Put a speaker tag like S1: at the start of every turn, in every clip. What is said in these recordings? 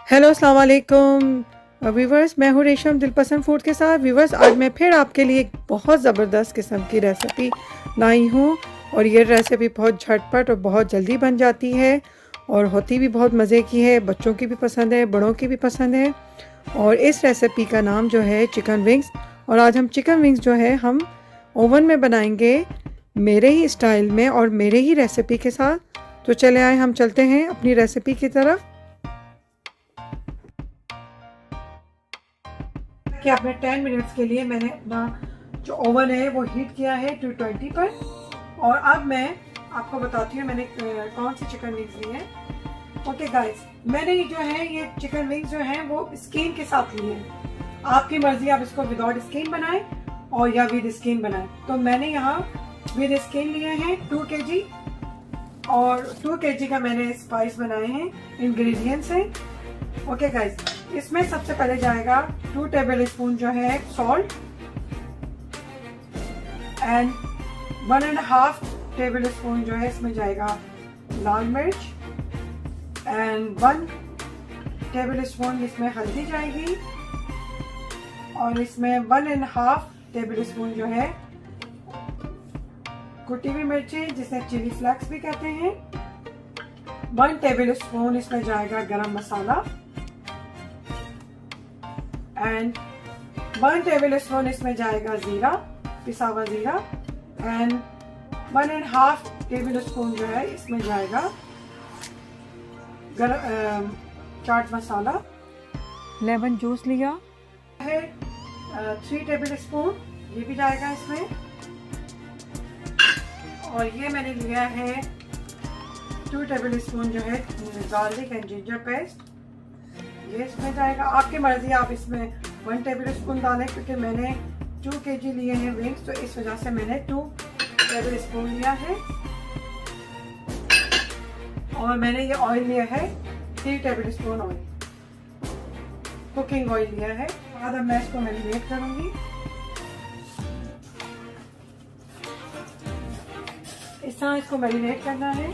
S1: Hello अस्सलाम वालेकुम viewers, मैं हूँ रेशम दिलपसंद फूड के साथ। व्यूवर्स, आज मैं फिर आपके लिए एक बहुत ज़बरदस्त किस्म की रेसिपी लाई हूँ और ये रेसिपी बहुत झटपट और बहुत जल्दी बन जाती है और होती भी बहुत मज़े की है। बच्चों की भी पसंद है, बड़ों की भी पसंद है। और इस रेसिपी का नाम जो है चिकन विंग्स। और आज हम चिकन विंग्स जो है हम ओवन में बनाएंगे, मेरे ही स्टाइल में और मेरे ही रेसिपी के साथ। तो चले आए, हम चलते हैं अपनी रेसिपी की तरफ। कि आपने 10 मिनट्स के लिए मैंने अपना जो ओवन है वो हीट किया है 220 पर। और अब मैं आपको बताती हूँ मैंने कौन सी चिकन विंग्स ली है। ओके गाइस, मैंने जो है ये चिकन विंग्स जो है वो स्किन के साथ ली है। आपकी मर्जी, आप इसको विदाउट स्किन बनाएं और या विद स्किन बनाएं। तो मैंने यहाँ विद स्किन लिए हैं 2 kg और 2 kg का मैंने स्पाइस बनाए हैं, इंग्रेडिएंट्स हैं। ओके गाइस, इसमें सबसे पहले जाएगा 2 टेबल स्पून जो है सॉल्ट एंड 1.5 टेबल स्पून जो है इसमें जाएगा लाल मिर्च एंड 1 टेबल स्पून इसमें हल्दी जाएगी और इसमें 1.5 टेबल स्पून जो है कुटी हुई मिर्ची जिसे चिली फ्लेक्स भी कहते हैं। 1 टेबल स्पून इसमें जाएगा गरम मसाला एंड 1 टेबल स्पून इसमें जाएगा जीरा, पिसा हुआ जीरा एंड 1.5 टेबल स्पून जो है इसमें जाएगा चाट मसाला। लेमन जूस लिया है 3 टेबल स्पून, ये भी जाएगा इसमें। और ये मैंने लिया है 2 टेबल स्पून जो है गार्लिक एंड जिंजर पेस्ट, ये इसमें जाएगा। आपकी मर्जी, आप इसमें 1 टेबल स्पून डालें क्योंकि मैंने 2 kg लिए हैं विंग्स, तो इस वजह से मैंने 2 टेबल स्पून लिया है। और मैंने ये ऑयल लिया है 3 table spoon oil, cooking oil लिया है। बाद अब मैं इसको मैरिनेट करूंगी। इस तरह इसको मैरिनेट करना है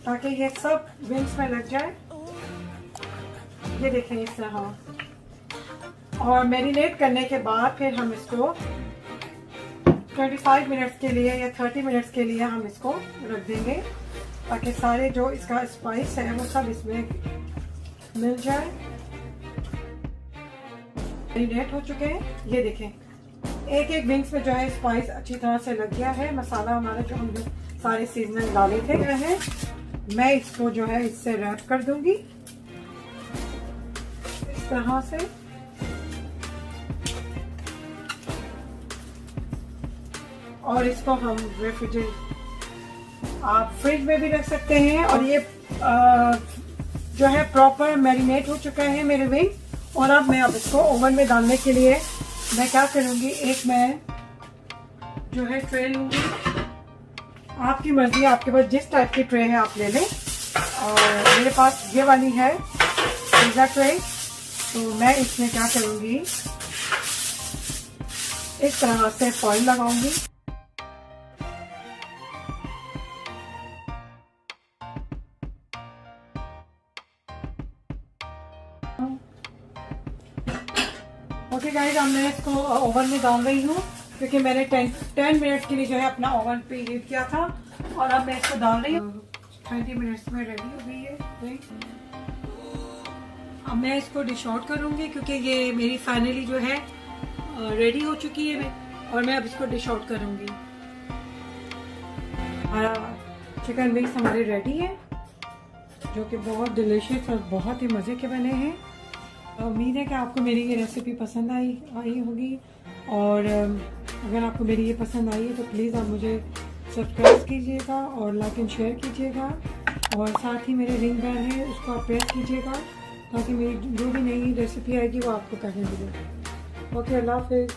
S1: ताकि ये सब विंग्स में लग जाए। ये देखें इस तरह। और मैरिनेट करने के बाद फिर हम इसको 25 मिनट्स के लिए या 30 मिनट्स के लिए हम इसको रख देंगे ताकि सारे जो इसका स्पाइस है वो सब इसमें मिल जाए। मैरिनेट हो चुके हैं, ये देखें एक एक विंग्स में जो है स्पाइस अच्छी तरह से लग गया है। मसाला हमारा जो हमने सारे सीजनल डाले थे है। मैं इसको जो है इससे रैप कर दूंगी तरह से। और इसको हम आप फ्रिज में भी रख सकते हैं। और ये जो है प्रॉपर मैरिनेट हो चुका है मेरे विंग। और अब मैं इसको ओवन में डालने के लिए मैं क्या करूंगी, एक मैं जो है ट्रे लूंगी। आपकी मर्जी, आपके पास जिस टाइप की ट्रे है आप ले लें। और मेरे पास ये वाली है पिज़्ज़ा ट्रे, तो मैं इसमें क्या करूंगी, इस तरह से फॉइल लगाऊंगी। ओके गाइस, अब मैं इसको ओवन में डाल रही हूँ क्योंकि मैंने 10 मिनट्स के लिए जो है अपना ओवन पे हीट किया था। और अब मैं इसको डाल रही हूँ। 20 मिनट्स में रेडी हो गई है। अब मैं इसको डिश आउट करूंगी क्योंकि ये मेरी फाइनली जो है रेडी हो चुकी है। और मैं अब इसको डिश आउट करूंगी। चिकन विंग्स हमारे रेडी है जो कि बहुत डिलीशियस और बहुत ही मज़े के बने हैं। उम्मीद है कि आपको मेरी ये रेसिपी पसंद आई होगी। और अगर आपको मेरी ये पसंद आई है तो प्लीज़ आप मुझे सब्सक्राइब कीजिएगा और लाइक एंड शेयर कीजिएगा। और साथ ही मेरे रिंग बेल है उसको आप प्रेस कीजिएगा ताकि मेरी जो भी नई रेसिपी आएगी वो आपको पहले मिले। ओके, अल्लाह हाफिज़।